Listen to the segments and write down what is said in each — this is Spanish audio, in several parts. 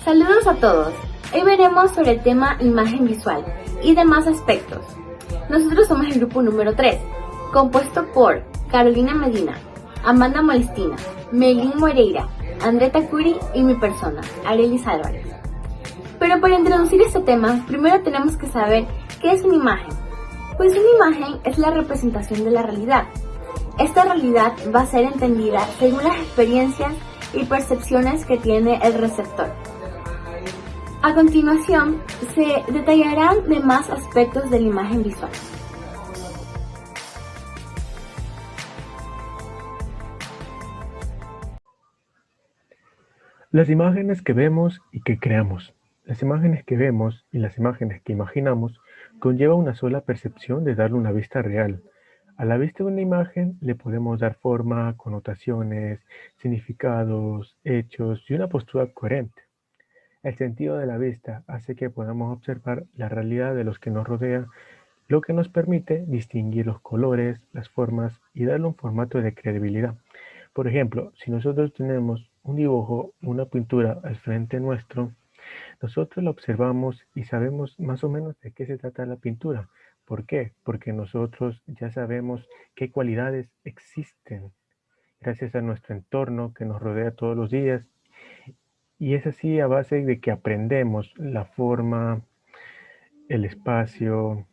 Saludos a todos. Hoy veremos sobre el tema imagen visual y demás aspectos. Nosotros somos el grupo número 3, compuesto por Carolina Medina, Amanda Molestina, Melín Moreira, Andreta Curi y mi persona, Arelis Álvarez. Pero para introducir este tema, primero tenemos que saber qué es una imagen. Pues una imagen es la representación de la realidad. Esta realidad va a ser entendida según las experiencias y percepciones que tiene el receptor. A continuación, se detallarán demás aspectos de la imagen visual. Las imágenes que vemos y que creamos. Las imágenes que vemos y las imágenes que imaginamos conlleva una sola percepción de darle una vista real. A la vista de una imagen le podemos dar forma, connotaciones, significados, hechos y una postura coherente. El sentido de la vista hace que podamos observar la realidad de los que nos rodean, lo que nos permite distinguir los colores, las formas y darle un formato de credibilidad. Por ejemplo, si nosotros tenemos un dibujo, una pintura al frente nuestro, nosotros la observamos y sabemos más o menos de qué se trata la pintura. ¿Por qué? Porque nosotros ya sabemos qué cualidades existen gracias a nuestro entorno que nos rodea todos los días. Y es así a base de que aprendemos la forma, el espacio,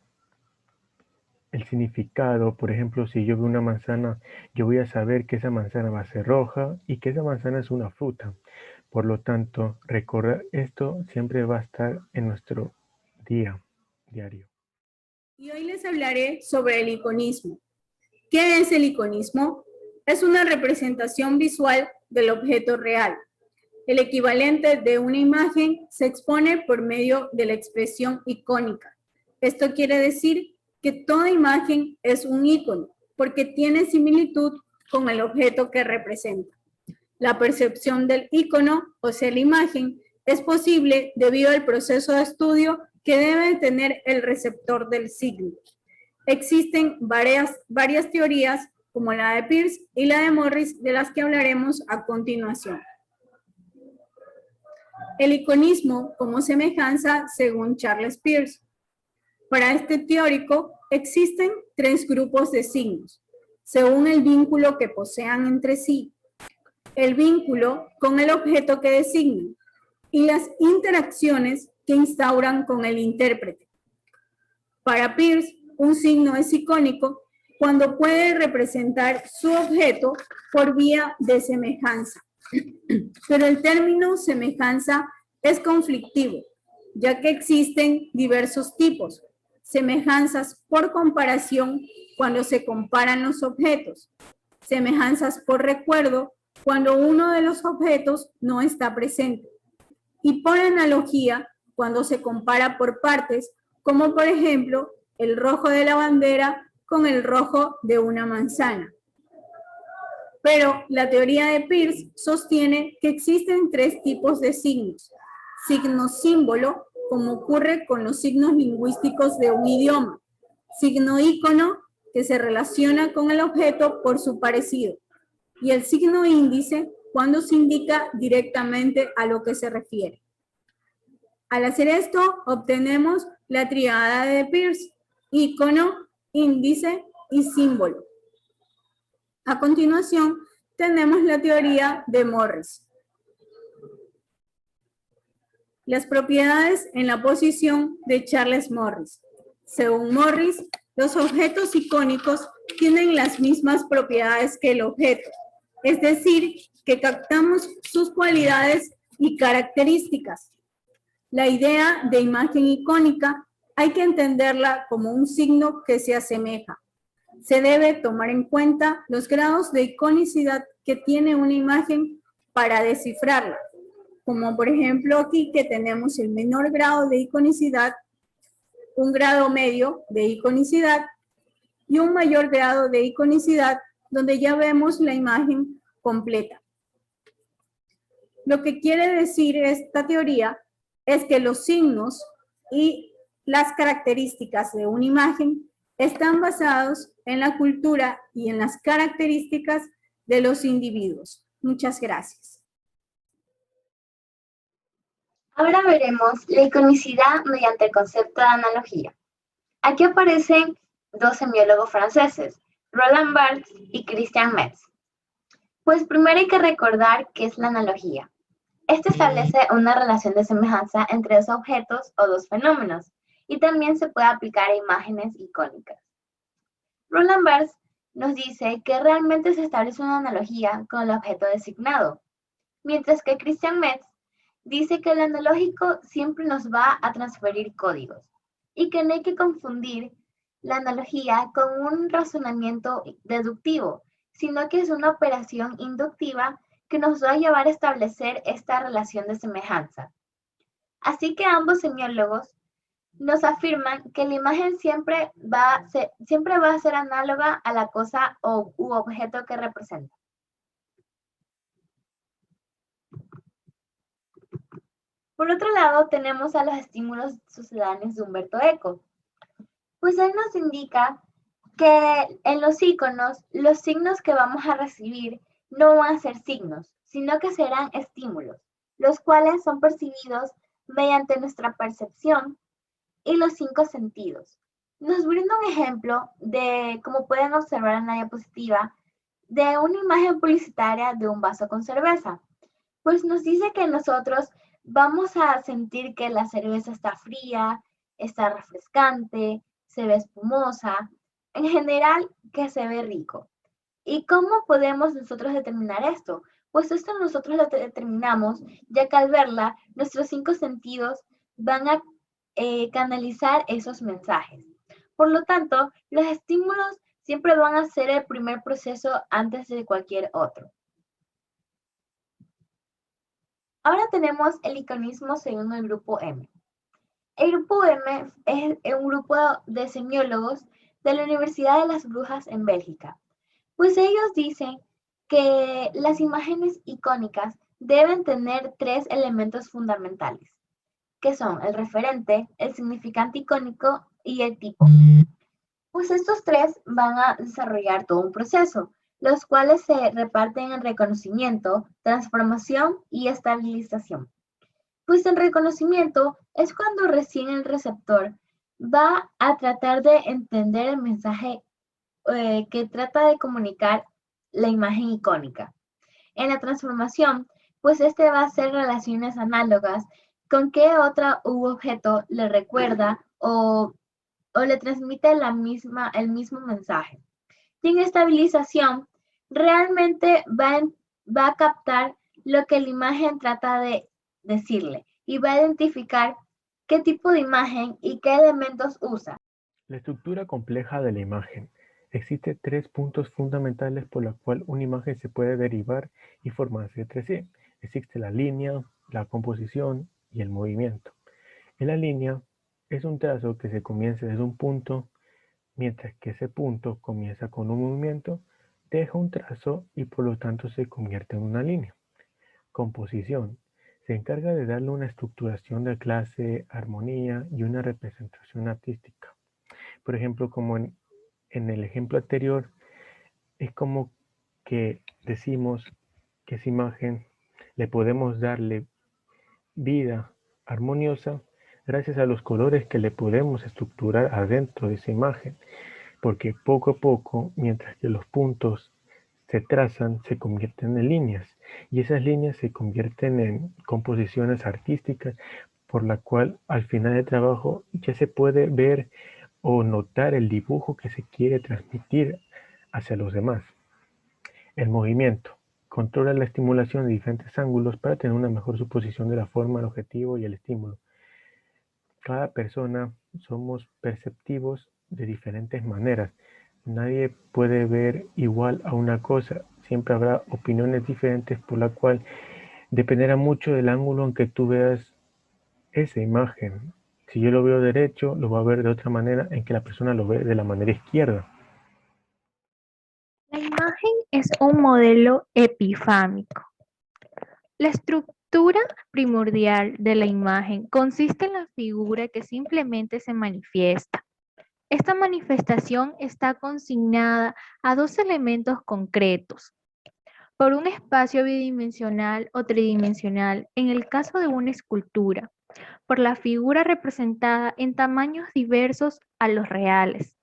el significado. Por ejemplo, si yo veo una manzana, yo voy a saber que esa manzana va a ser roja y que esa manzana es una fruta. Por lo tanto, recordar esto siempre va a estar en nuestro diario. Y hoy les hablaré sobre el iconismo. ¿Qué es el iconismo? Es una representación visual del objeto real. El equivalente de una imagen se expone por medio de la expresión icónica. Esto quiere decir que toda imagen es un icono, porque tiene similitud con el objeto que representa. La percepción del icono, o sea, la imagen, es posible debido al proceso de estudio que debe tener el receptor del signo. Existen varias teorías, como la de Peirce y la de Morris, de las que hablaremos a continuación. El iconismo como semejanza según Charles Peirce. Para este teórico existen 3 grupos de signos, según el vínculo que posean entre sí, el vínculo con el objeto que designan y las interacciones que instauran con el intérprete. Para Peirce, un signo es icónico cuando puede representar su objeto por vía de semejanza. Pero el término semejanza es conflictivo, ya que existen diversos tipos. Semejanzas por comparación cuando se comparan los objetos. Semejanzas por recuerdo cuando uno de los objetos no está presente. Y por analogía cuando se compara por partes, como por ejemplo el rojo de la bandera con el rojo de una manzana. Pero la teoría de Peirce sostiene que existen 3 tipos de signos. Signo símbolo, como ocurre con los signos lingüísticos de un idioma. Signo ícono, que se relaciona con el objeto por su parecido. Y el signo índice, cuando se indica directamente a lo que se refiere. Al hacer esto, obtenemos la tríada de Peirce: ícono, índice y símbolo. A continuación, tenemos la teoría de Morris. Las propiedades en la posición de Charles Morris. Según Morris, los objetos icónicos tienen las mismas propiedades que el objeto, es decir, que captamos sus cualidades y características. La idea de imagen icónica hay que entenderla como un signo que se asemeja. Se debe tomar en cuenta los grados de iconicidad que tiene una imagen para descifrarla, como por ejemplo aquí que tenemos el menor grado de iconicidad, un grado medio de iconicidad y un mayor grado de iconicidad donde ya vemos la imagen completa. Lo que quiere decir esta teoría es que los signos y las características de una imagen están basados en la cultura y en las características de los individuos. Muchas gracias. Ahora veremos la iconicidad mediante el concepto de analogía. Aquí aparecen dos semiólogos franceses, Roland Barthes y Christian Metz. Pues primero hay que recordar qué es la analogía. Este establece una relación de semejanza entre dos objetos o dos fenómenos, y también se puede aplicar a imágenes icónicas. Roland Barthes nos dice que realmente se establece una analogía con el objeto designado, mientras que Christian Metz dice que el analógico siempre nos va a transferir códigos y que no hay que confundir la analogía con un razonamiento deductivo, sino que es una operación inductiva que nos va a llevar a establecer esta relación de semejanza. Así que ambos semiólogos nos afirman que la imagen siempre va a ser análoga a la cosa u objeto que representa. Por otro lado, tenemos a los estímulos sucedáneos de Umberto Eco. Pues él nos indica que en los iconos, los signos que vamos a recibir no van a ser signos, sino que serán estímulos, los cuales son percibidos mediante nuestra percepción y los 5 sentidos. Nos brinda un ejemplo de, como pueden observar en la diapositiva, de una imagen publicitaria de un vaso con cerveza. Pues nos dice que nosotros vamos a sentir que la cerveza está fría, está refrescante, se ve espumosa, en general que se ve rico. ¿Y cómo podemos nosotros determinar esto? Pues esto nosotros lo determinamos, ya que al verla, nuestros 5 sentidos van a canalizar esos mensajes. Por lo tanto, los estímulos siempre van a ser el primer proceso antes de cualquier otro. Ahora tenemos el iconismo según el grupo M. El grupo M es un grupo de semiólogos de la Universidad de las Brujas en Bélgica. Pues ellos dicen que las imágenes icónicas deben tener 3 elementos fundamentales, que son el referente, el significante icónico y el tipo. Pues estos 3 van a desarrollar todo un proceso, los cuales se reparten en reconocimiento, transformación y estabilización. Pues el reconocimiento es cuando recién el receptor va a tratar de entender el mensaje que trata de comunicar la imagen icónica. En la transformación, pues este va a hacer relaciones análogas con qué otro objeto le recuerda o le transmite el mismo mensaje. Y en estabilización, realmente va a captar lo que la imagen trata de decirle y va a identificar qué tipo de imagen y qué elementos usa. La estructura compleja de la imagen. Existen 3 puntos fundamentales por los cuales una imagen se puede derivar y formarse entre sí. Existe la línea, la composición y el movimiento. En la línea es un trazo que se comienza desde un punto, mientras que ese punto comienza con un movimiento, deja un trazo y por lo tanto se convierte en una línea. Composición. Se encarga de darle una estructuración de clase, armonía y una representación artística. Por ejemplo, como en el ejemplo anterior, es como que decimos que esa imagen le podemos darle vida armoniosa gracias a los colores que le podemos estructurar adentro de esa imagen, porque poco a poco, mientras que los puntos se trazan, se convierten en líneas, y esas líneas se convierten en composiciones artísticas, por la cual al final del trabajo ya se puede ver o notar el dibujo que se quiere transmitir hacia los demás. El movimiento. Controla la estimulación de diferentes ángulos para tener una mejor suposición de la forma, el objetivo y el estímulo. Cada persona somos perceptivos de diferentes maneras. Nadie puede ver igual a una cosa. Siempre habrá opiniones diferentes por la cual dependerá mucho del ángulo en que tú veas esa imagen. Si yo lo veo derecho, lo va a ver de otra manera en que la persona lo ve de la manera izquierda. La imagen es un modelo epifánico. La estructura primordial de la imagen consiste en la figura que simplemente se manifiesta. Esta manifestación está consignada a 2 elementos concretos. por un espacio bidimensional o tridimensional en el caso de una escultura, por la figura representada en tamaños diversos a los reales.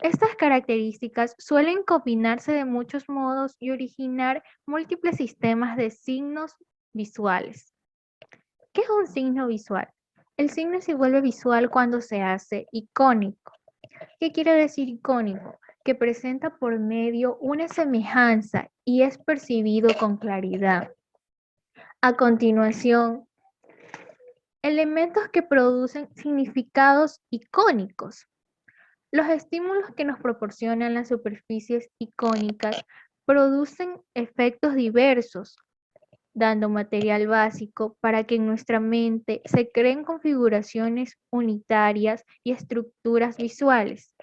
Estas características suelen combinarse de muchos modos y originar múltiples sistemas de signos visuales. ¿Qué es un signo visual? El signo se vuelve visual cuando se hace icónico. ¿Qué quiere decir icónico? Que presenta por medio una semejanza y es percibido con claridad. A continuación, elementos que producen significados icónicos. Los estímulos que nos proporcionan las superficies icónicas producen efectos diversos, dando material básico para que en nuestra mente se creen configuraciones unitarias y estructuras visuales.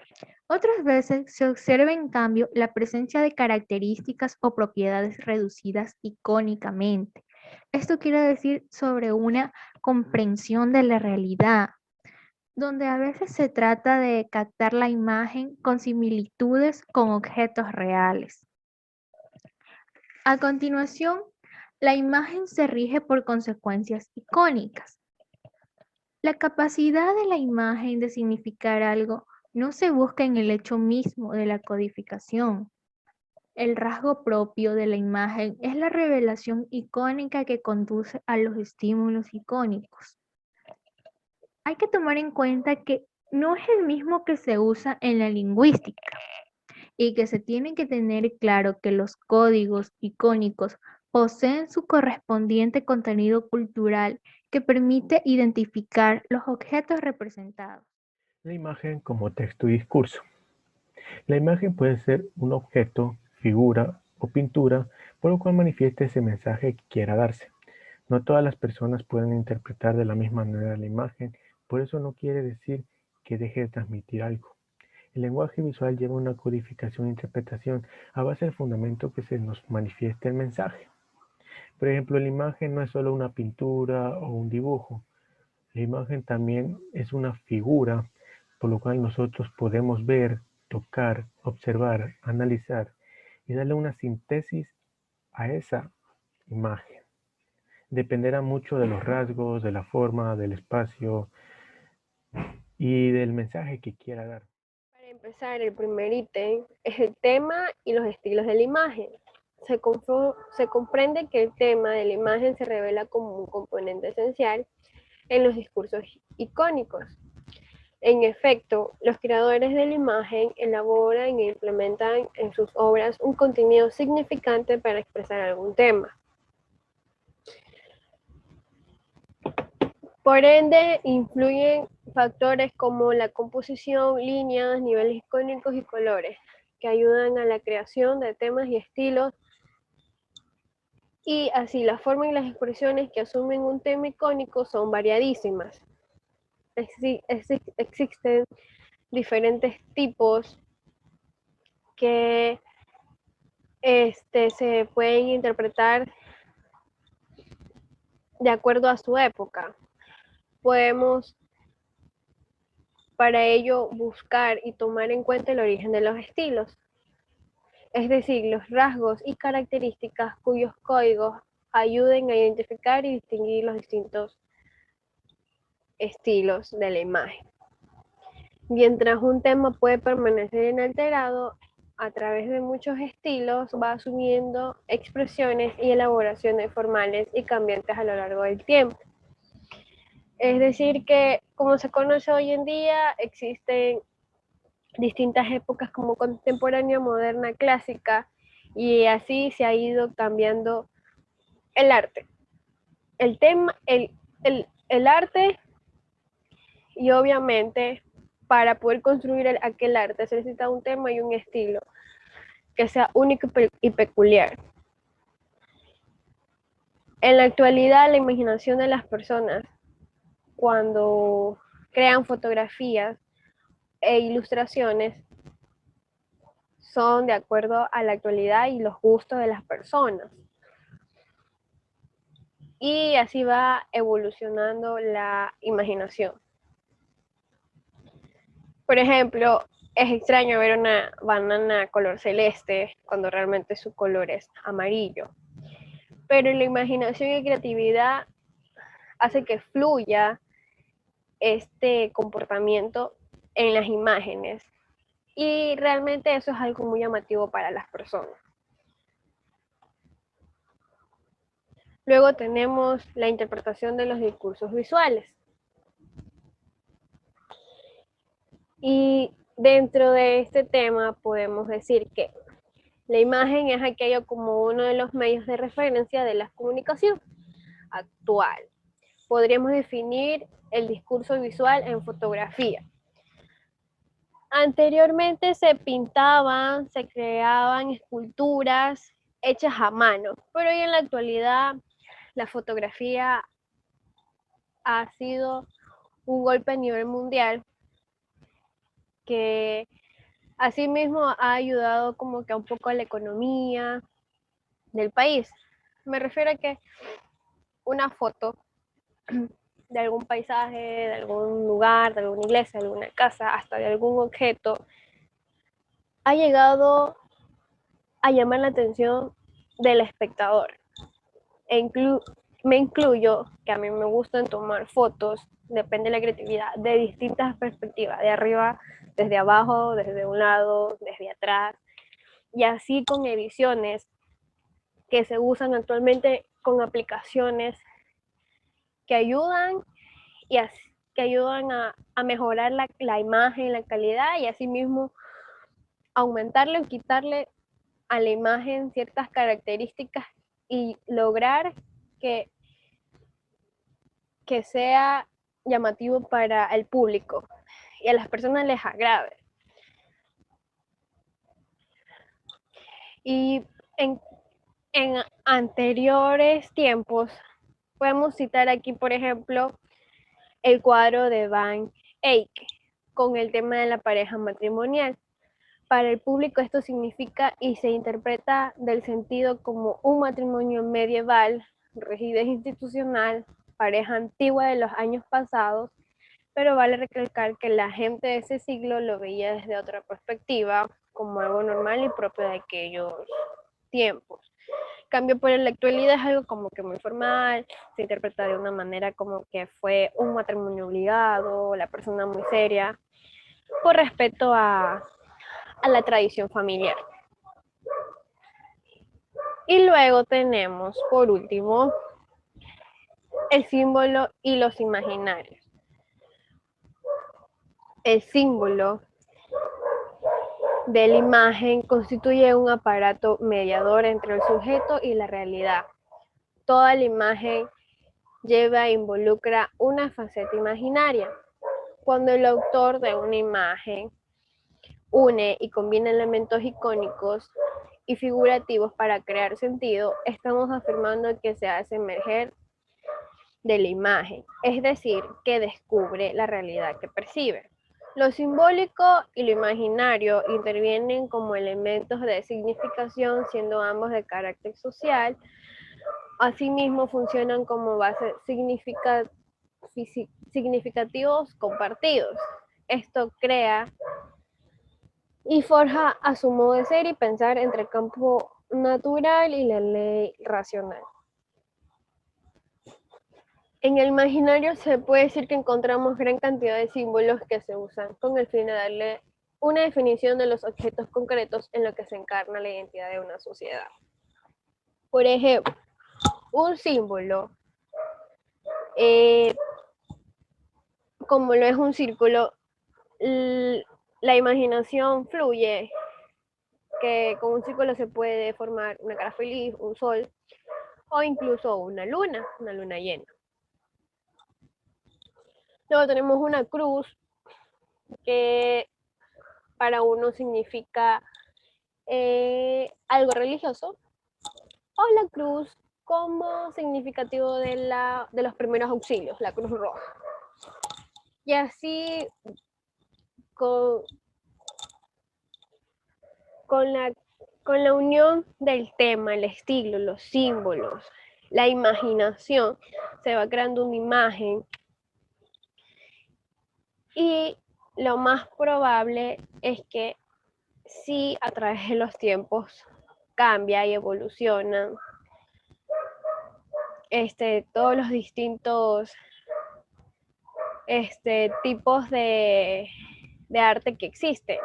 Otras veces se observa en cambio la presencia de características o propiedades reducidas icónicamente. Esto quiere decir sobre una comprensión de la realidad, donde a veces se trata de captar la imagen con similitudes con objetos reales. A continuación, la imagen se rige por consecuencias icónicas. La capacidad de la imagen de significar algo no se busca en el hecho mismo de la codificación. El rasgo propio de la imagen es la revelación icónica que conduce a los estímulos icónicos. Hay que tomar en cuenta que no es el mismo que se usa en la lingüística y que se tiene que tener claro que los códigos icónicos poseen su correspondiente contenido cultural que permite identificar los objetos representados. La imagen como texto y discurso. La imagen puede ser un objeto, figura o pintura, por lo cual manifiesta ese mensaje que quiera darse. No todas las personas pueden interpretar de la misma manera la imagen, por eso no quiere decir que deje de transmitir algo. El lenguaje visual lleva una codificación e interpretación a base del fundamento que se nos manifieste el mensaje. Por ejemplo, la imagen no es solo una pintura o un dibujo. La imagen también es una figura, por lo cual nosotros podemos ver, tocar, observar, analizar y darle una síntesis a esa imagen. Dependerá mucho de los rasgos, de la forma, del espacio y del mensaje que quiera dar. Para empezar, el primer ítem es el tema y los estilos de la imagen. Se comprende que el tema de la imagen se revela como un componente esencial en los discursos icónicos. En efecto, los creadores de la imagen elaboran e implementan en sus obras un contenido significante para expresar algún tema. Por ende, influyen factores como la composición, líneas, niveles icónicos y colores, que ayudan a la creación de temas y estilos, y así la forma y las expresiones que asumen un tema icónico son variadísimas. Existen diferentes tipos que se pueden interpretar de acuerdo a su época. Podemos para ello buscar y tomar en cuenta el origen de los estilos, es decir, los rasgos y características cuyos códigos ayuden a identificar y distinguir los distintos estilos de la imagen. Mientras un tema puede permanecer inalterado, a través de muchos estilos va asumiendo expresiones y elaboraciones formales y cambiantes a lo largo del tiempo. Es decir que, como se conoce hoy en día, existen distintas épocas como contemporánea, moderna, clásica, y así se ha ido cambiando el arte. El tema, el arte, y obviamente para poder construir aquel arte se necesita un tema y un estilo que sea único y peculiar. En la actualidad, la imaginación de las personas cuando crean fotografías e ilustraciones son de acuerdo a la actualidad y los gustos de las personas. Y así va evolucionando la imaginación. Por ejemplo, es extraño ver una banana color celeste cuando realmente su color es amarillo. Pero la imaginación y creatividad hace que fluya este comportamiento en las imágenes. Y realmente eso es algo muy llamativo para las personas. Luego tenemos la interpretación de los discursos visuales. Y dentro de este tema podemos decir que la imagen es aquello como uno de los medios de referencia de la comunicación actual. Podríamos definir el discurso visual en fotografía. Anteriormente se pintaban, se creaban esculturas hechas a mano, pero hoy en la actualidad la fotografía ha sido un golpe a nivel mundial que asimismo ha ayudado como que un poco a la economía del país. Me refiero a que una foto de algún paisaje, de algún lugar, de alguna iglesia, de alguna casa, hasta de algún objeto, ha llegado a llamar la atención del espectador. E me incluyo, que a mí me gustan tomar fotos, depende de la creatividad, de distintas perspectivas, de arriba, desde abajo, desde un lado, desde atrás, y así con ediciones que se usan actualmente con aplicaciones que ayudan y que ayudan a mejorar la imagen, la calidad y asimismo aumentarle o quitarle a la imagen ciertas características y lograr que, que sea llamativo para el público y a las personas les agrade. Y en anteriores tiempos, podemos citar aquí, por ejemplo, el cuadro de Van Eyck con el tema de la pareja matrimonial. Para el público esto significa y se interpreta del sentido como un matrimonio medieval, rigidez institucional, pareja antigua de los años pasados, pero vale recalcar que la gente de ese siglo lo veía desde otra perspectiva, como algo normal y propio de aquellos tiempos. Cambio por la actualidad es algo como que muy formal, se interpreta de una manera como que fue un matrimonio obligado, la persona muy seria, por respeto a la tradición familiar. Y luego tenemos, por último, el símbolo y los imaginarios. El símbolo de la imagen constituye un aparato mediador entre el sujeto y la realidad. Toda la imagen lleva e involucra una faceta imaginaria. Cuando el autor de una imagen une y combina elementos icónicos y figurativos para crear sentido, estamos afirmando que se hace emerger de la imagen, es decir, que descubre la realidad que percibe. Lo simbólico y lo imaginario intervienen como elementos de significación, siendo ambos de carácter social. Asimismo, funcionan como bases significativos compartidos. Esto crea y forja a su modo de ser y pensar entre el campo natural y la ley racional. En el imaginario se puede decir que encontramos gran cantidad de símbolos que se usan con el fin de darle una definición de los objetos concretos en lo que se encarna la identidad de una sociedad. Por ejemplo, un símbolo, como lo es un círculo, la imaginación fluye, que con un círculo se puede formar una cara feliz, un sol o incluso una luna llena. Luego tenemos una cruz que para uno significa algo religioso, o la cruz como significativo de los primeros auxilios, la Cruz Roja. Y así con la unión del tema, el estilo, los símbolos, la imaginación, se va creando una imagen y lo más probable es que sí, a través de los tiempos cambia y evoluciona todos los distintos tipos de arte que existen.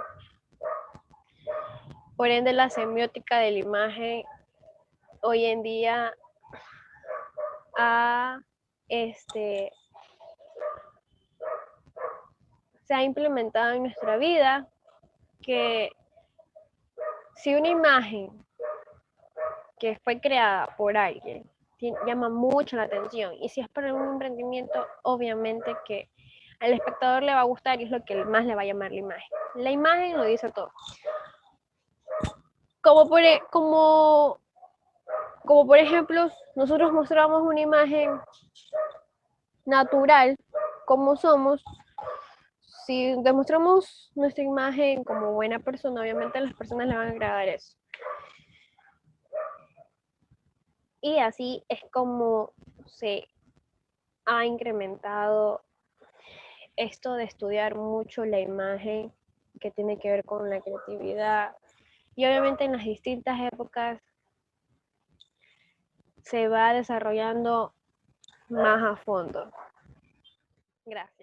Por ende, la semiótica de la imagen hoy en día se ha implementado en nuestra vida, que si una imagen que fue creada por alguien llama mucho la atención, y si es para un emprendimiento, obviamente que al espectador le va a gustar y es lo que más le va a llamar la imagen. La imagen lo dice todo. Como por ejemplo, nosotros mostramos una imagen natural, como somos. Si demostramos nuestra imagen como buena persona, obviamente a las personas le van a agradar eso. Y así es como se ha incrementado esto de estudiar mucho la imagen, que tiene que ver con la creatividad. Y obviamente en las distintas épocas se va desarrollando más a fondo. Gracias.